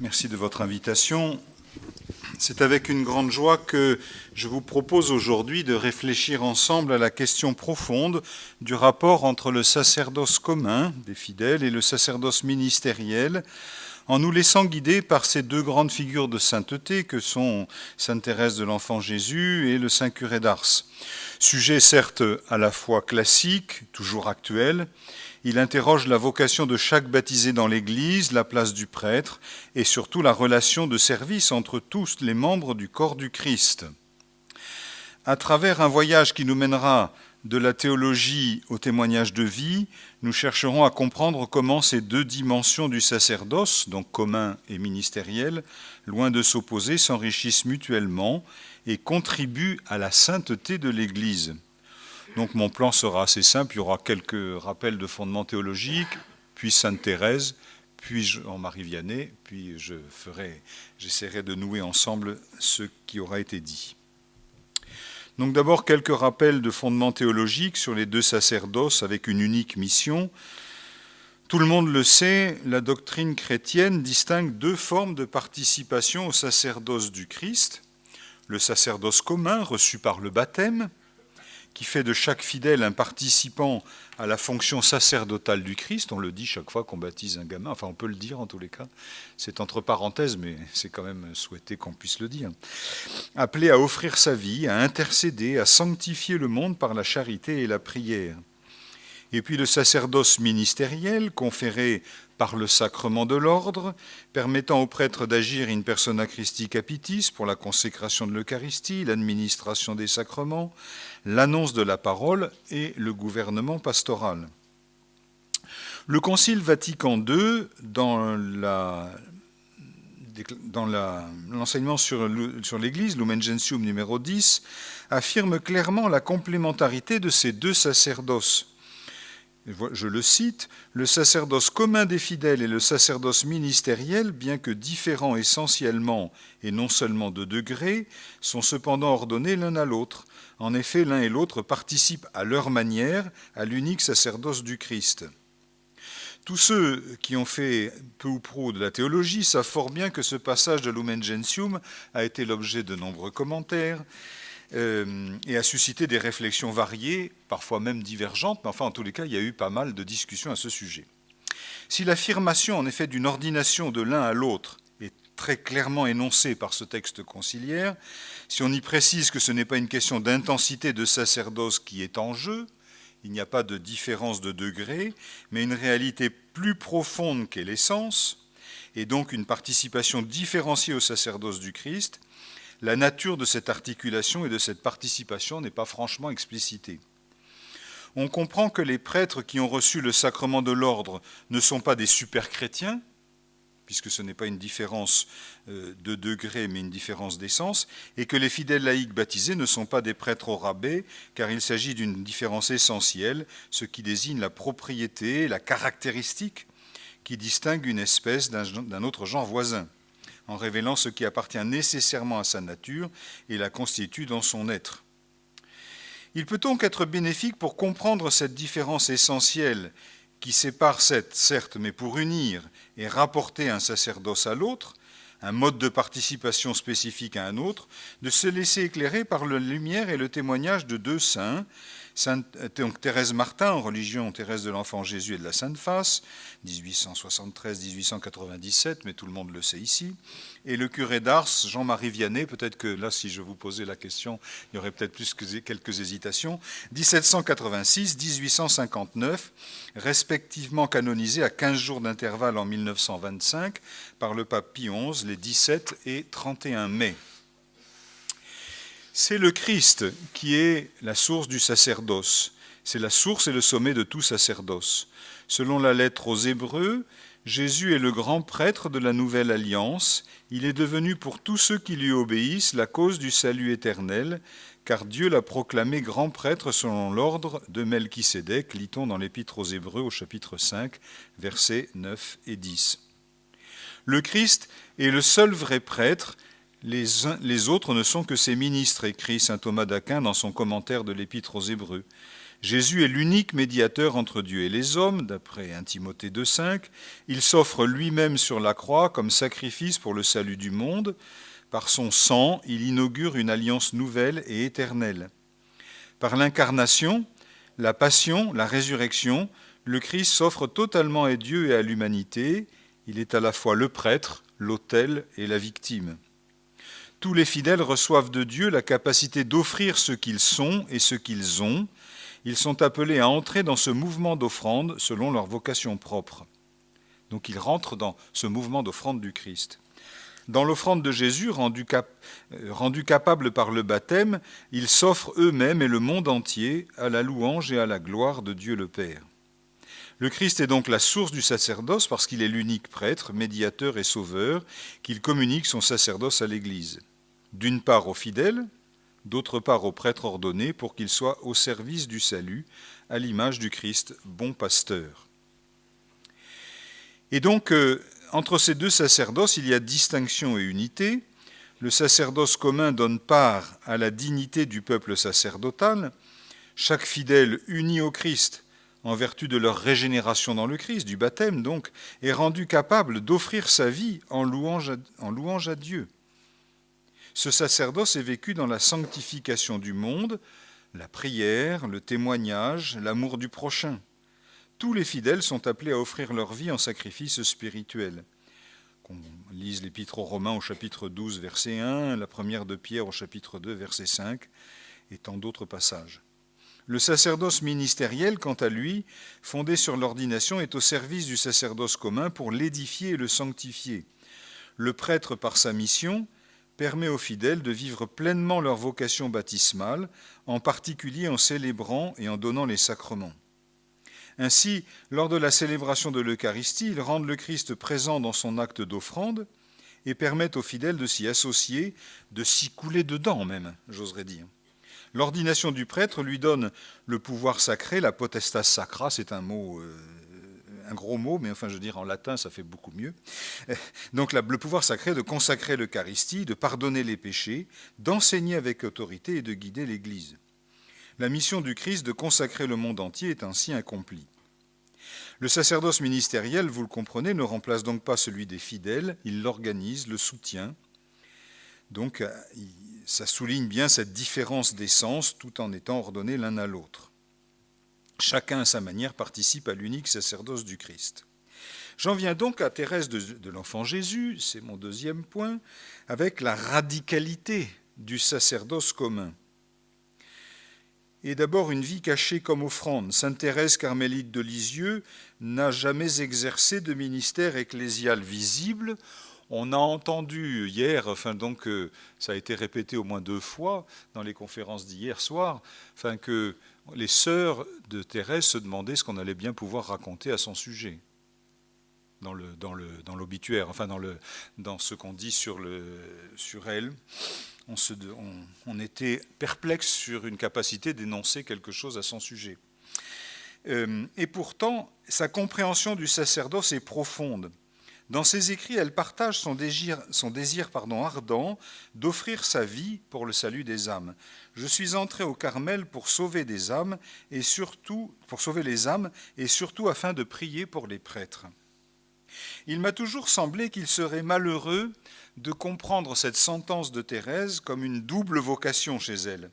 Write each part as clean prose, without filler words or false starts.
Merci de votre invitation. C'est avec une grande joie que je vous propose aujourd'hui de réfléchir ensemble à la question profonde du rapport entre le sacerdoce commun des fidèles et le sacerdoce ministériel, en nous laissant guider par ces deux grandes figures de sainteté que sont Sainte Thérèse de l'Enfant Jésus et le Saint Curé d'Ars. Sujet certes à la fois classique, toujours actuel, il interroge la vocation de chaque baptisé dans l'Église, la place du prêtre et surtout la relation de service entre tous les membres du corps du Christ. À travers un voyage qui nous mènera de la théologie au témoignage de vie, nous chercherons à comprendre comment ces deux dimensions du sacerdoce, donc commun et ministériel, loin de s'opposer, s'enrichissent mutuellement et contribuent à la sainteté de l'Église. Donc mon plan sera assez simple, il y aura quelques rappels de fondements théologiques, puis Sainte Thérèse, puis Jean-Marie Vianney, puis j'essaierai de nouer ensemble ce qui aura été dit. Donc d'abord quelques rappels de fondements théologiques sur les deux sacerdoces avec une unique mission. Tout le monde le sait, la doctrine chrétienne distingue deux formes de participation au sacerdoce du Christ. Le sacerdoce commun reçu par le baptême, qui fait de chaque fidèle un participant à la fonction sacerdotale du Christ. On le dit chaque fois qu'on baptise un gamin, enfin on peut le dire en tous les cas, c'est entre parenthèses, mais c'est quand même souhaité qu'on puisse le dire. Appelé à offrir sa vie, à intercéder, à sanctifier le monde par la charité et la prière. Et puis le sacerdoce ministériel, conféré par le sacrement de l'ordre, permettant au prêtre d'agir in persona Christi capitis pour la consécration de l'Eucharistie, l'administration des sacrements, l'annonce de la parole et le gouvernement pastoral. Le Concile Vatican II, dans l'enseignement sur l'Église, Lumen Gentium numéro 10, affirme clairement la complémentarité de ces deux sacerdoces. Je le cite, « Le sacerdoce commun des fidèles et le sacerdoce ministériel, bien que différents essentiellement et non seulement de degré, sont cependant ordonnés l'un à l'autre. En effet, l'un et l'autre participent à leur manière à l'unique sacerdoce du Christ. » Tous ceux qui ont fait peu ou prou de la théologie savent fort bien que ce passage de Lumen Gentium a été l'objet de nombreux commentaires, et a suscité des réflexions variées, parfois même divergentes, mais enfin en tous les cas il y a eu pas mal de discussions à ce sujet. Si l'affirmation en effet d'une ordination de l'un à l'autre est très clairement énoncée par ce texte conciliaire, si on y précise que ce n'est pas une question d'intensité de sacerdoce qui est en jeu, il n'y a pas de différence de degré, mais une réalité plus profonde qu'est l'essence, et donc une participation différenciée au sacerdoce du Christ, la nature de cette articulation et de cette participation n'est pas franchement explicitée. On comprend que les prêtres qui ont reçu le sacrement de l'ordre ne sont pas des super-chrétiens, puisque ce n'est pas une différence de degré, mais une différence d'essence, et que les fidèles laïcs baptisés ne sont pas des prêtres au rabais, car il s'agit d'une différence essentielle, ce qui désigne la propriété, la caractéristique qui distingue une espèce d'un autre genre voisin, en révélant ce qui appartient nécessairement à sa nature et la constitue dans son être. Il peut donc être bénéfique pour comprendre cette différence essentielle qui sépare certes, mais pour unir et rapporter un sacerdoce à l'autre, un mode de participation spécifique à un autre, de se laisser éclairer par la lumière et le témoignage de deux saints, donc Thérèse Martin, en religion Thérèse de l'Enfant Jésus et de la Sainte Face, 1873-1897, mais tout le monde le sait ici, et le curé d'Ars, Jean-Marie Vianney, peut-être que là, si je vous posais la question, il y aurait peut-être plus que quelques hésitations, 1786-1859, respectivement canonisés à 15 jours d'intervalle en 1925 par le pape Pie XI, les 17 et 31 mai. C'est le Christ qui est la source du sacerdoce. C'est la source et le sommet de tout sacerdoce. Selon la lettre aux Hébreux, Jésus est le grand prêtre de la nouvelle alliance. Il est devenu pour tous ceux qui lui obéissent la cause du salut éternel, car Dieu l'a proclamé grand prêtre selon l'ordre de Melchisédek, lit-on dans l'Épître aux Hébreux au chapitre 5, versets 9 et 10. Le Christ est le seul vrai prêtre. Les autres ne sont que ses ministres, écrit saint Thomas d'Aquin dans son commentaire de l'Épître aux Hébreux. Jésus est l'unique médiateur entre Dieu et les hommes, d'après 1 Timothée 2,5. Il s'offre lui-même sur la croix comme sacrifice pour le salut du monde. Par son sang, il inaugure une alliance nouvelle et éternelle. Par l'incarnation, la passion, la résurrection, le Christ s'offre totalement à Dieu et à l'humanité. Il est à la fois le prêtre, l'autel et la victime. Tous les fidèles reçoivent de Dieu la capacité d'offrir ce qu'ils sont et ce qu'ils ont. Ils sont appelés à entrer dans ce mouvement d'offrande selon leur vocation propre. Donc ils rentrent dans ce mouvement d'offrande du Christ. Dans l'offrande de Jésus, rendus capables par le baptême, ils s'offrent eux-mêmes et le monde entier à la louange et à la gloire de Dieu le Père. Le Christ est donc la source du sacerdoce parce qu'il est l'unique prêtre, médiateur et sauveur, qu'il communique son sacerdoce à l'Église. D'une part aux fidèles, d'autre part aux prêtres ordonnés pour qu'ils soient au service du salut, à l'image du Christ, bon pasteur. Et donc, entre ces deux sacerdoces, il y a distinction et unité. Le sacerdoce commun donne part à la dignité du peuple sacerdotal. Chaque fidèle uni au Christ, en vertu de leur régénération dans le Christ, du baptême donc, est rendu capable d'offrir sa vie en louange à Dieu. Ce sacerdoce est vécu dans la sanctification du monde, la prière, le témoignage, l'amour du prochain. Tous les fidèles sont appelés à offrir leur vie en sacrifice spirituel. Qu'on lise l'Épître aux Romains au chapitre 12, verset 1, la première de Pierre au chapitre 2, verset 5, et tant d'autres passages. Le sacerdoce ministériel, quant à lui, fondé sur l'ordination, est au service du sacerdoce commun pour l'édifier et le sanctifier. Le prêtre, par sa mission, permet aux fidèles de vivre pleinement leur vocation baptismale, en particulier en célébrant et en donnant les sacrements. Ainsi, lors de la célébration de l'Eucharistie, ils rendent le Christ présent dans son acte d'offrande et permettent aux fidèles de s'y associer, de s'y couler dedans même, j'oserais dire. L'ordination du prêtre lui donne le pouvoir sacré, la potestas sacra, c'est un mot, un gros mot, mais enfin je veux dire en latin ça fait beaucoup mieux. Donc le pouvoir sacré de consacrer l'Eucharistie, de pardonner les péchés, d'enseigner avec autorité et de guider l'Église. La mission du Christ de consacrer le monde entier est ainsi accomplie. Le sacerdoce ministériel, vous le comprenez, ne remplace donc pas celui des fidèles, il l'organise, le soutient. Donc ça souligne bien cette différence d'essence tout en étant ordonnés l'un à l'autre. Chacun à sa manière participe à l'unique sacerdoce du Christ. J'en viens donc à Thérèse de l'Enfant Jésus, c'est mon deuxième point, avec la radicalité du sacerdoce commun. Et d'abord une vie cachée comme offrande. Sainte Thérèse carmélite de Lisieux n'a jamais exercé de ministère ecclésial visible. On a entendu hier, ça a été répété au moins 2 fois dans les conférences d'hier soir, que les sœurs de Thérèse se demandaient ce qu'on allait bien pouvoir raconter à son sujet dans l'obituaire, dans ce qu'on dit sur elle. On était perplexe sur une capacité d'énoncer quelque chose à son sujet. Et pourtant, sa compréhension du sacerdoce est profonde. Dans ses écrits, elle partage son désir ardent d'offrir sa vie pour le salut des âmes. Je suis entré au Carmel pour sauver des âmes et surtout pour sauver les âmes et surtout afin de prier pour les prêtres. Il m'a toujours semblé qu'il serait malheureux de comprendre cette sentence de Thérèse comme une double vocation chez elle.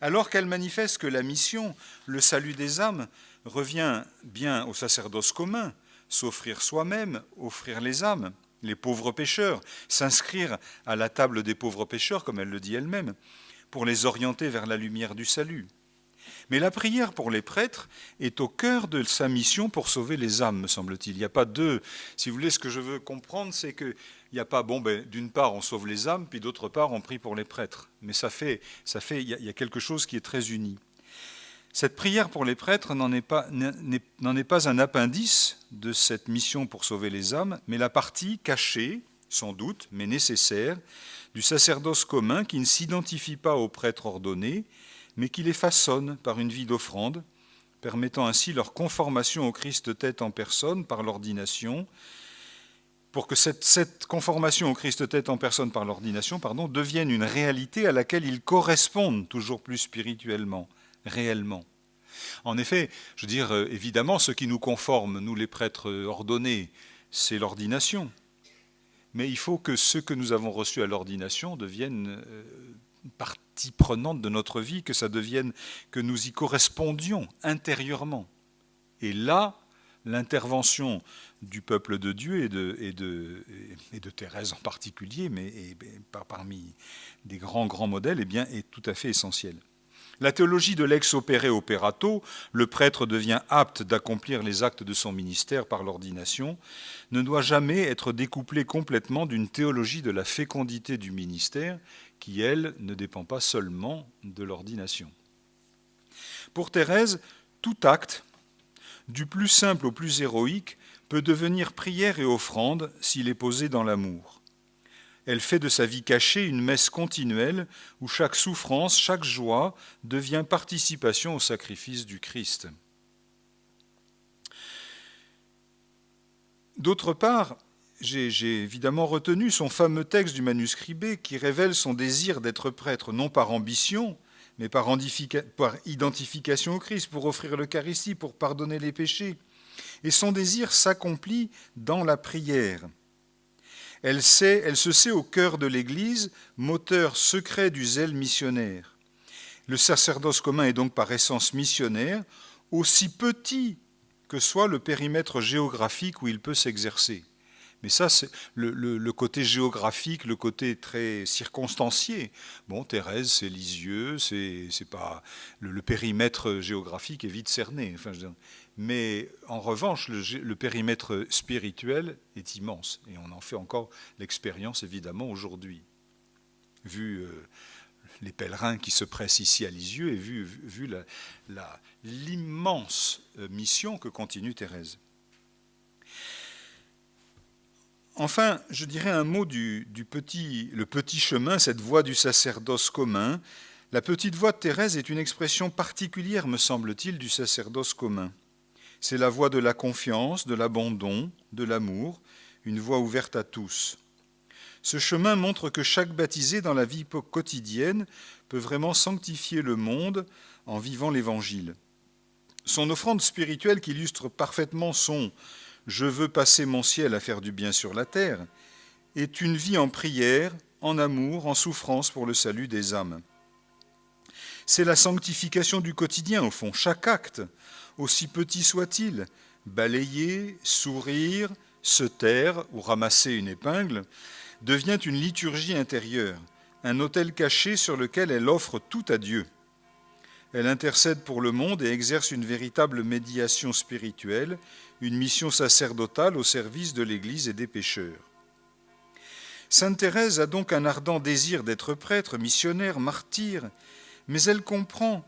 Alors qu'elle manifeste que la mission, le salut des âmes, revient bien au sacerdoce commun, s'offrir soi-même, offrir les âmes, les pauvres pécheurs, s'inscrire à la table des pauvres pécheurs, comme elle le dit elle-même, pour les orienter vers la lumière du salut. Mais la prière pour les prêtres est au cœur de sa mission pour sauver les âmes, me semble-t-il. Il n'y a pas deux. Si vous voulez, ce que je veux comprendre, c'est qu'il n'y a pas, d'une part, on sauve les âmes, puis d'autre part, on prie pour les prêtres. Mais il y a quelque chose qui est très uni. Cette prière pour les prêtres n'en est pas un appendice de cette mission pour sauver les âmes, mais la partie cachée, sans doute, mais nécessaire, du sacerdoce commun qui ne s'identifie pas aux prêtres ordonnés, mais qui les façonne par une vie d'offrande, permettant ainsi leur conformation au Christ tête en personne par l'ordination, pour que cette conformation au Christ tête en personne par l'ordination, devienne une réalité à laquelle ils correspondent toujours plus spirituellement, réellement. En effet, je veux dire, évidemment, ce qui nous conforme, nous les prêtres ordonnés, c'est l'ordination. Mais il faut que ce que nous avons reçu à l'ordination devienne partie prenante de notre vie, que ça devienne, que nous y correspondions intérieurement. Et là, l'intervention du peuple de Dieu et de Thérèse en particulier, mais parmi des grands modèles, eh bien, est tout à fait essentielle. La théologie de l'ex opere operato, le prêtre devient apte d'accomplir les actes de son ministère par l'ordination, ne doit jamais être découplée complètement d'une théologie de la fécondité du ministère, qui, elle, ne dépend pas seulement de l'ordination. Pour Thérèse, tout acte, du plus simple au plus héroïque, peut devenir prière et offrande s'il est posé dans l'amour. Elle fait de sa vie cachée une messe continuelle où chaque souffrance, chaque joie devient participation au sacrifice du Christ. D'autre part, j'ai évidemment retenu son fameux texte du manuscrit B qui révèle son désir d'être prêtre, non par ambition, mais par identification au Christ, pour offrir l'Eucharistie, pour pardonner les péchés. Et son désir s'accomplit dans la prière. Elle se sait au cœur de l'Église, moteur secret du zèle missionnaire. Le sacerdoce commun est donc par essence missionnaire, aussi petit que soit le périmètre géographique où il peut s'exercer. Mais ça, c'est le côté géographique, le côté très circonstancié. Bon, Thérèse, c'est Lisieux, c'est pas le périmètre géographique est vite cerné. Enfin, mais en revanche, le périmètre spirituel est immense. Et on en fait encore l'expérience, évidemment, aujourd'hui. Vu les pèlerins qui se pressent ici à Lisieux et vu l'immense mission que continue Thérèse. Enfin, je dirais un mot le petit chemin, cette voie du sacerdoce commun. La petite voie de Thérèse est une expression particulière, me semble-t-il, du sacerdoce commun. C'est la voie de la confiance, de l'abandon, de l'amour, une voie ouverte à tous. Ce chemin montre que chaque baptisé dans la vie quotidienne peut vraiment sanctifier le monde en vivant l'Évangile. Son offrande spirituelle qui illustre parfaitement son « je veux passer mon ciel à faire du bien sur la terre » est une vie en prière, en amour, en souffrance pour le salut des âmes. C'est la sanctification du quotidien, au fond, chaque acte, aussi petit soit-il, balayer, sourire, se taire ou ramasser une épingle, devient une liturgie intérieure, un autel caché sur lequel elle offre tout à Dieu. Elle intercède pour le monde et exerce une véritable médiation spirituelle, une mission sacerdotale au service de l'Église et des pécheurs. Sainte Thérèse a donc un ardent désir d'être prêtre, missionnaire, martyr, mais elle comprend,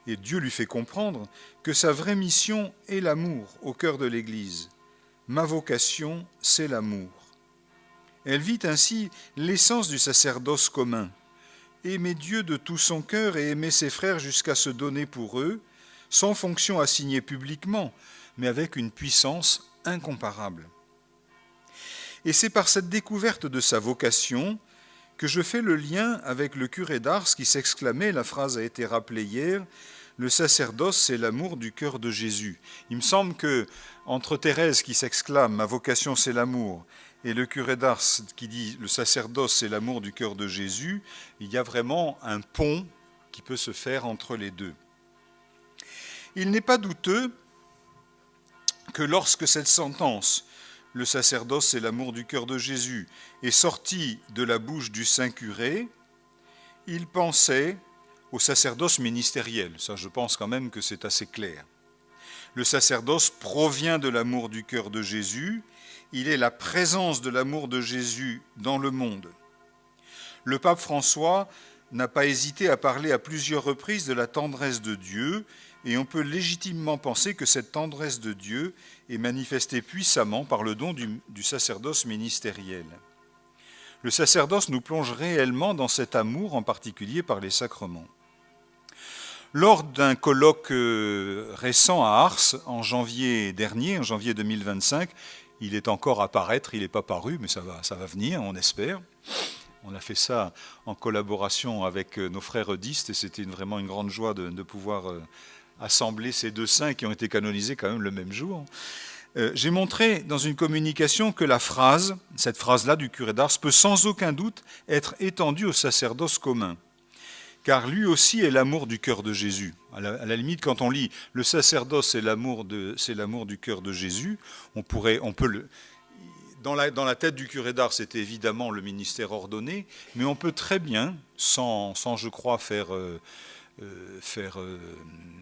et Dieu lui fait comprendre, que sa vraie mission est l'amour au cœur de l'Église. Ma vocation, c'est l'amour. Elle vit ainsi l'essence du sacerdoce commun. Aimer Dieu de tout son cœur et aimer ses frères jusqu'à se donner pour eux, sans fonction assignée publiquement, mais avec une puissance incomparable. Et c'est par cette découverte de sa vocation que je fais le lien avec le curé d'Ars qui s'exclamait, la phrase a été rappelée hier, « Le sacerdoce, c'est l'amour du cœur de Jésus ». Il me semble que entre Thérèse qui s'exclame « Ma vocation, c'est l'amour » et le curé d'Ars qui dit « Le sacerdoce, c'est l'amour du cœur de Jésus », il y a vraiment un pont qui peut se faire entre les deux. Il n'est pas douteux que lorsque cette sentence « Le sacerdoce, c'est l'amour du cœur de Jésus » est sortie de la bouche du saint curé, il pensait au sacerdoce ministériel. Ça, je pense quand même que c'est assez clair. Le sacerdoce provient de l'amour du cœur de Jésus. Il est la présence de l'amour de Jésus dans le monde. Le pape François n'a pas hésité à parler à plusieurs reprises de la tendresse de Dieu, et on peut légitimement penser que cette tendresse de Dieu est manifestée puissamment par le don du sacerdoce ministériel. Le sacerdoce nous plonge réellement dans cet amour, en particulier par les sacrements. Lors d'un colloque récent à Ars, en janvier dernier, en janvier 2025, il est encore à paraître, il n'est pas paru, mais ça va venir, on espère. On a fait ça en collaboration avec nos frères eudistes et c'était vraiment une grande joie de pouvoir assembler ces deux saints qui ont été canonisés quand même le même jour. J'ai montré dans une communication que cette phrase-là du curé d'Ars, peut sans aucun doute être étendue au sacerdoce commun. Car lui aussi est l'amour du cœur de Jésus. À la limite, quand on lit le sacerdoce, c'est l'amour du cœur de Jésus, dans la tête du curé d'Ars, c'était évidemment le ministère ordonné, mais on peut très bien, sans je crois,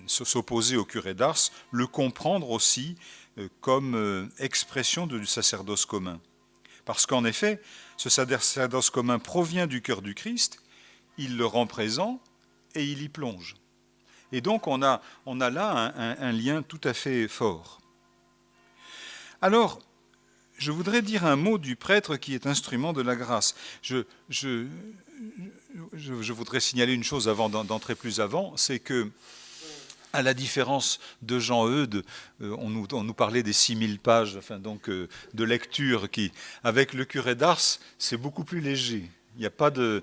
s'opposer au curé d'Ars, le comprendre aussi comme expression du sacerdoce commun. Parce qu'en effet, ce sacerdoce commun provient du cœur du Christ, il le rend présent et il y plonge. Et donc on a là un lien tout à fait fort. Alors, je voudrais dire un mot du prêtre qui est instrument de la grâce. Je voudrais signaler une chose avant d'entrer plus avant, c'est que, à la différence de Jean Eudes, on nous parlait des 6000 pages de lecture qui, avec le curé d'Ars, c'est beaucoup plus léger. Il n'y a pas de...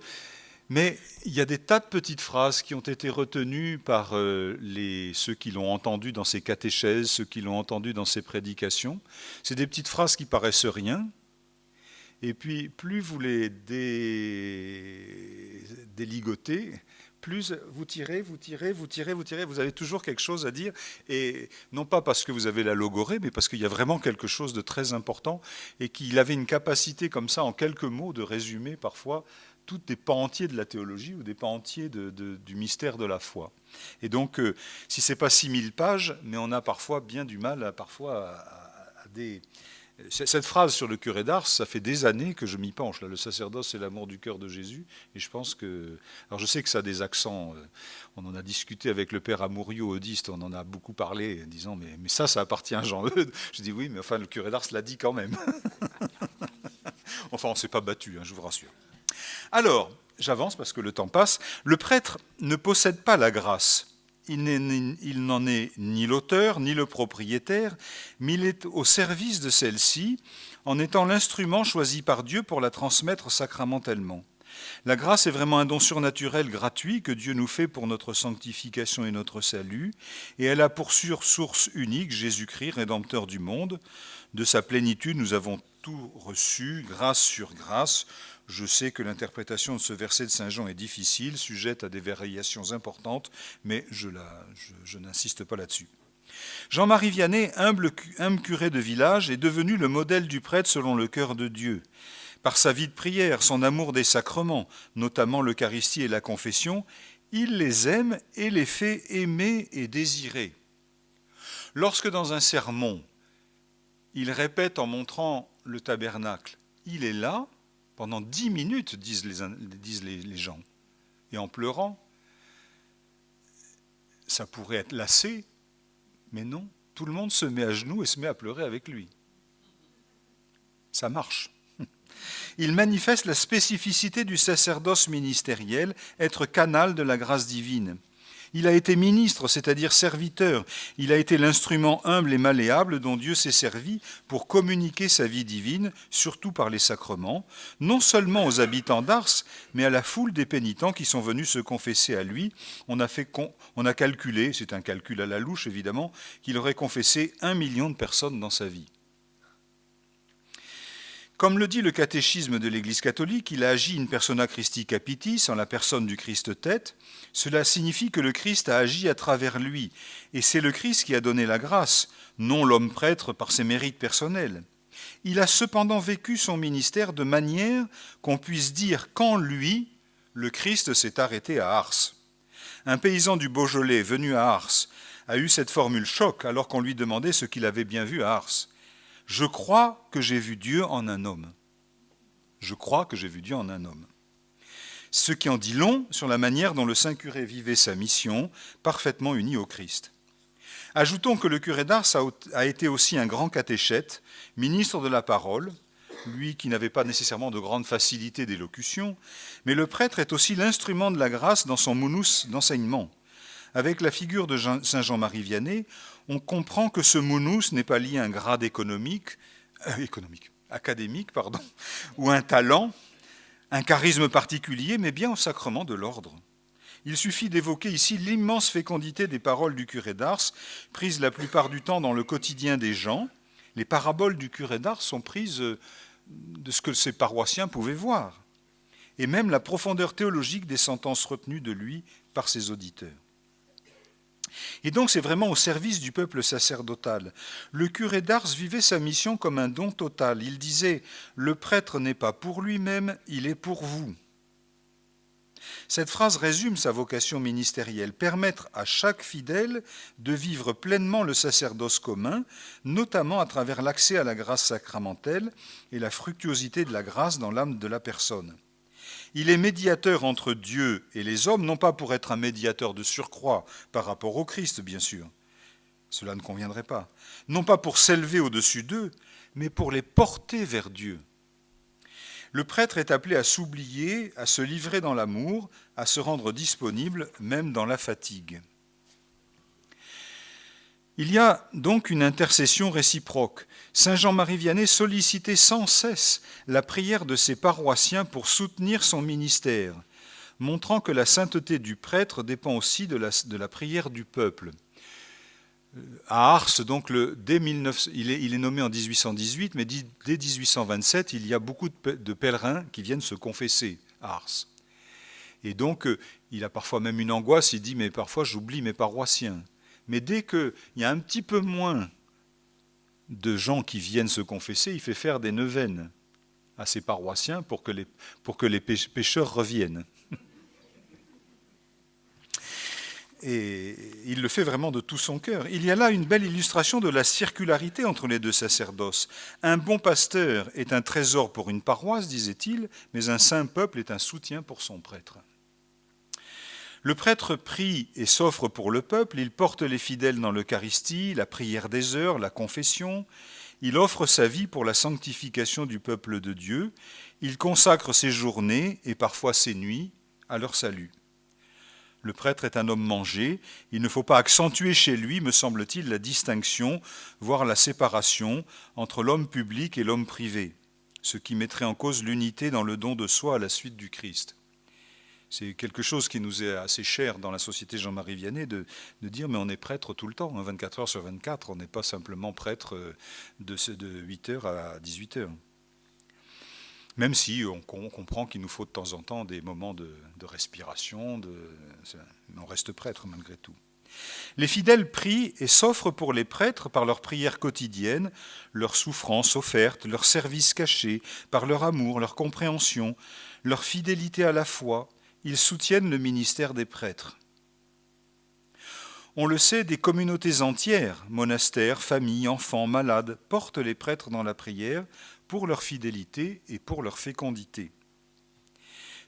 Mais il y a des tas de petites phrases qui ont été retenues par ceux qui l'ont entendu dans ses catéchèses, ceux qui l'ont entendu dans ses prédications. C'est des petites phrases qui paraissent rien. Et puis, plus vous les déligotez, plus vous tirez, vous avez toujours quelque chose à dire. Et non pas parce que vous avez la logorée, mais parce qu'il y a vraiment quelque chose de très important et qu'il avait une capacité comme ça, en quelques mots, de résumer parfois tous des pans entiers de la théologie ou des pans entiers du mystère de la foi. Et donc, si ce n'est pas 6000 pages, mais on a parfois bien du mal à des... Cette phrase sur le curé d'Ars, ça fait des années que je m'y penche. Là, le sacerdoce, c'est l'amour du cœur de Jésus. Et je pense que... Alors je sais que ça a des accents. On en a discuté avec le père Amourio, eudiste, on en a beaucoup parlé, en disant mais ça appartient à Jean Eudes. Je dis oui, mais enfin, le curé d'Ars l'a dit quand même. Enfin, on ne s'est pas battu, je vous rassure. Alors, j'avance parce que le temps passe. Le prêtre ne possède pas la grâce. Il n'en est ni l'auteur, ni le propriétaire, mais il est au service de celle-ci, en étant l'instrument choisi par Dieu pour la transmettre sacramentellement. La grâce est vraiment un don surnaturel gratuit que Dieu nous fait pour notre sanctification et notre salut, et elle a pour source unique Jésus-Christ, Rédempteur du monde. De sa plénitude, nous avons tout reçu, grâce sur grâce. Je sais que l'interprétation de ce verset de Saint Jean est difficile, sujette à des variations importantes, mais je n'insiste pas là-dessus. Jean-Marie Vianney, humble curé de village, est devenu le modèle du prêtre selon le cœur de Dieu. Par sa vie de prière, son amour des sacrements, notamment l'Eucharistie et la confession, il les aime et les fait aimer et désirer. Lorsque dans un sermon, il répète en montrant le tabernacle, il est là, pendant 10 minutes, disent les gens. Et en pleurant, ça pourrait être lassé, mais non, tout le monde se met à genoux et se met à pleurer avec lui. Ça marche. Il manifeste la spécificité du sacerdoce ministériel, être canal de la grâce divine. Il a été ministre, c'est-à-dire serviteur. Il a été l'instrument humble et malléable dont Dieu s'est servi pour communiquer sa vie divine, surtout par les sacrements, non seulement aux habitants d'Ars, mais à la foule des pénitents qui sont venus se confesser à lui. On a calculé, c'est un calcul à la louche évidemment, qu'il aurait confessé 1 million de personnes dans sa vie. Comme le dit le catéchisme de l'Église catholique, il a agi in persona Christi capitis, en la personne du Christ tête. Cela signifie que le Christ a agi à travers lui, et c'est le Christ qui a donné la grâce, non l'homme prêtre par ses mérites personnels. Il a cependant vécu son ministère de manière qu'on puisse dire qu'en lui, le Christ s'est arrêté à Ars. Un paysan du Beaujolais venu à Ars a eu cette formule choc alors qu'on lui demandait ce qu'il avait bien vu à Ars. Je crois que j'ai vu Dieu en un homme. Je crois que j'ai vu Dieu en un homme. Ce qui en dit long sur la manière dont le saint curé vivait sa mission, parfaitement uni au Christ. Ajoutons que le curé d'Ars a été aussi un grand catéchète, ministre de la parole, lui qui n'avait pas nécessairement de grande facilité d'élocution, mais le prêtre est aussi l'instrument de la grâce dans son munus d'enseignement. Avec la figure de Saint Jean-Marie Vianney, on comprend que ce munus n'est pas lié à un grade académique, ou un talent, un charisme particulier, mais bien au sacrement de l'ordre. Il suffit d'évoquer ici l'immense fécondité des paroles du curé d'Ars, prises la plupart du temps dans le quotidien des gens. Les paraboles du curé d'Ars sont prises de ce que ses paroissiens pouvaient voir, et même la profondeur théologique des sentences retenues de lui par ses auditeurs. Et donc c'est vraiment au service du peuple sacerdotal. Le curé d'Ars vivait sa mission comme un don total. Il disait « Le prêtre n'est pas pour lui-même, il est pour vous ». Cette phrase résume sa vocation ministérielle, permettre à chaque fidèle de vivre pleinement le sacerdoce commun, notamment à travers l'accès à la grâce sacramentelle et la fructuosité de la grâce dans l'âme de la personne. Il est médiateur entre Dieu et les hommes, non pas pour être un médiateur de surcroît par rapport au Christ, bien sûr, cela ne conviendrait pas, non pas pour s'élever au-dessus d'eux, mais pour les porter vers Dieu. Le prêtre est appelé à s'oublier, à se livrer dans l'amour, à se rendre disponible, même dans la fatigue. Il y a donc une intercession réciproque. Saint Jean-Marie Vianney sollicitait sans cesse la prière de ses paroissiens pour soutenir son ministère, montrant que la sainteté du prêtre dépend aussi de la prière du peuple. À Ars, donc, il est nommé en 1818, mais dès 1827, il y a beaucoup de pèlerins qui viennent se confesser à Ars. Et donc, il a parfois même une angoisse, il dit « mais parfois j'oublie mes paroissiens ». Mais dès qu'il y a un petit peu moins de gens qui viennent se confesser, il fait faire des neuvaines à ses paroissiens pour que les pécheurs reviennent. Et il le fait vraiment de tout son cœur. Il y a là une belle illustration de la circularité entre les deux sacerdoces. Un bon pasteur est un trésor pour une paroisse, disait-il, mais un saint peuple est un soutien pour son prêtre. Le prêtre prie et s'offre pour le peuple, il porte les fidèles dans l'Eucharistie, la prière des heures, la confession, il offre sa vie pour la sanctification du peuple de Dieu, il consacre ses journées et parfois ses nuits à leur salut. Le prêtre est un homme mangé, il ne faut pas accentuer chez lui, me semble-t-il, la distinction, voire la séparation entre l'homme public et l'homme privé, ce qui mettrait en cause l'unité dans le don de soi à la suite du Christ. C'est quelque chose qui nous est assez cher dans la société Jean-Marie Vianney de dire mais on est prêtre tout le temps, 24 heures sur 24, on n'est pas simplement prêtre de 8h à 18h. Même si on comprend qu'il nous faut de temps en temps des moments de respiration, mais on reste prêtre malgré tout. Les fidèles prient et s'offrent pour les prêtres par leurs prières quotidiennes, leurs souffrances offertes, leurs services cachés, par leur amour, leur compréhension, leur fidélité à la foi. Ils soutiennent le ministère des prêtres. On le sait, des communautés entières, monastères, familles, enfants, malades, portent les prêtres dans la prière pour leur fidélité et pour leur fécondité.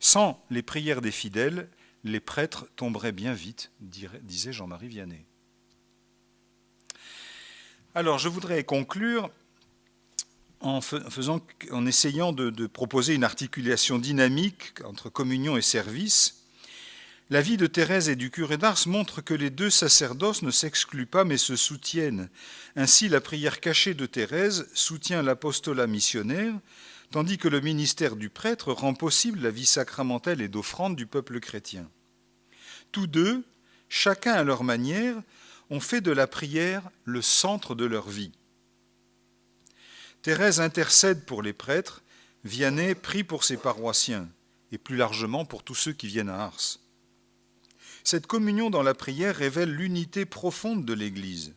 Sans les prières des fidèles, les prêtres tomberaient bien vite, disait Jean-Marie Vianney. Alors, je voudrais conclure en essayant de proposer une articulation dynamique entre communion et service. La vie de Thérèse et du curé d'Ars montre que les deux sacerdoces ne s'excluent pas mais se soutiennent. Ainsi, la prière cachée de Thérèse soutient l'apostolat missionnaire, tandis que le ministère du prêtre rend possible la vie sacramentelle et d'offrande du peuple chrétien. Tous deux, chacun à leur manière, ont fait de la prière le centre de leur vie. Thérèse intercède pour les prêtres, Vianney prie pour ses paroissiens, et plus largement pour tous ceux qui viennent à Ars. Cette communion dans la prière révèle l'unité profonde de l'Église.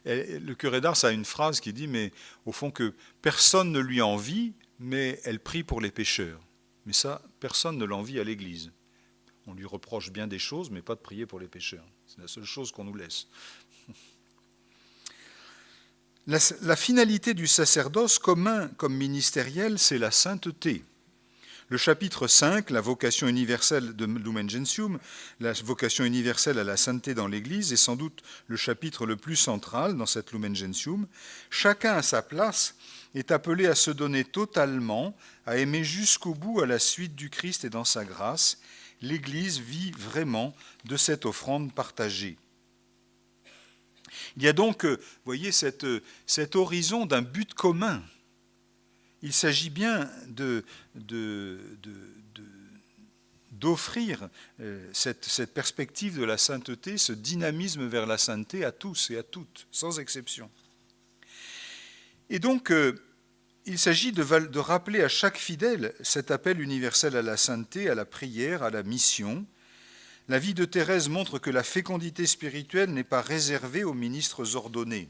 Le curé d'Ars a une phrase qui dit, mais au fond que personne ne lui envie, mais elle prie pour les pécheurs. Mais ça, personne ne l'envie à l'Église. On lui reproche bien des choses, mais pas de prier pour les pécheurs. C'est la seule chose qu'on nous laisse. La finalité du sacerdoce commun comme ministériel, c'est la sainteté. Le chapitre 5, la vocation universelle de Lumen Gentium, la vocation universelle à la sainteté dans l'Église, est sans doute le chapitre le plus central dans cette Lumen Gentium. Chacun à sa place est appelé à se donner totalement, à aimer jusqu'au bout à la suite du Christ et dans sa grâce. L'Église vit vraiment de cette offrande partagée. Il y a donc, vous voyez, cet horizon d'un but commun. Il s'agit bien de d'offrir cette perspective de la sainteté, ce dynamisme vers la sainteté à tous et à toutes, sans exception. Et donc, il s'agit de rappeler à chaque fidèle cet appel universel à la sainteté, à la prière, à la mission. La vie de Thérèse montre que la fécondité spirituelle n'est pas réservée aux ministres ordonnés.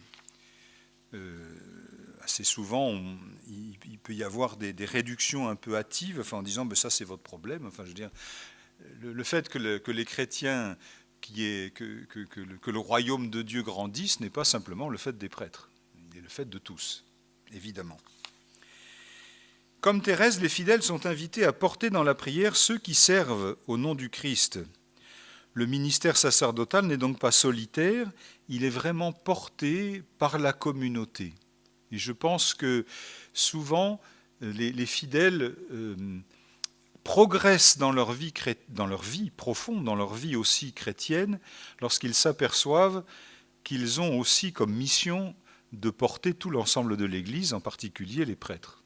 Assez souvent, il peut y avoir des réductions un peu hâtives, en disant ben, ça c'est votre problème. Enfin, je veux dire, le fait que les chrétiens, que le royaume de Dieu grandisse, n'est pas simplement le fait des prêtres, il est le fait de tous, évidemment. Comme Thérèse, les fidèles sont invités à porter dans la prière ceux qui servent au nom du Christ. Le ministère sacerdotal n'est donc pas solitaire, il est vraiment porté par la communauté. Et je pense que souvent, les fidèles progressent dans leur vie profonde, dans leur vie aussi chrétienne, lorsqu'ils s'aperçoivent qu'ils ont aussi comme mission de porter tout l'ensemble de l'Église, en particulier les prêtres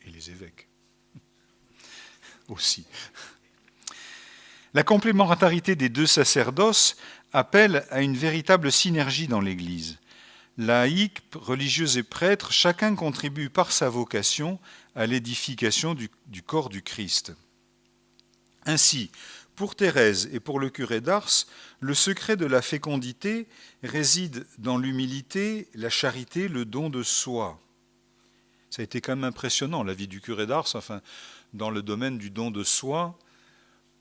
et les évêques aussi. La complémentarité des deux sacerdoces appelle à une véritable synergie dans l'Église. Laïcs, religieux et prêtres, chacun contribue par sa vocation à l'édification du corps du Christ. Ainsi, pour Thérèse et pour le curé d'Ars, le secret de la fécondité réside dans l'humilité, la charité, le don de soi. Ça a été quand même impressionnant, la vie du curé d'Ars, enfin, dans le domaine du don de soi.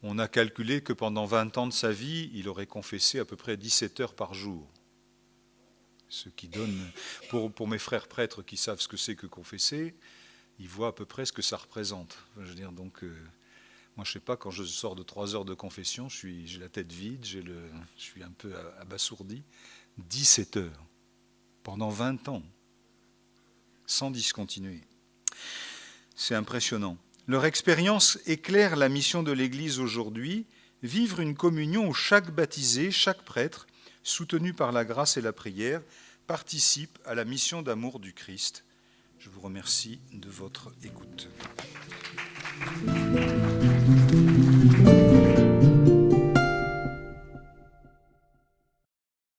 On a calculé que pendant 20 ans de sa vie, il aurait confessé à peu près 17 heures par jour. Ce qui donne, pour mes frères prêtres qui savent ce que c'est que confesser, ils voient à peu près ce que ça représente. Je veux dire, donc, moi je ne sais pas, quand je sors de 3 heures de confession, j'ai la tête vide, je suis un peu abasourdi. 17 heures, pendant 20 ans, sans discontinuer. C'est impressionnant. Leur expérience éclaire la mission de l'Église aujourd'hui, vivre une communion où chaque baptisé, chaque prêtre, soutenu par la grâce et la prière, participe à la mission d'amour du Christ. Je vous remercie de votre écoute.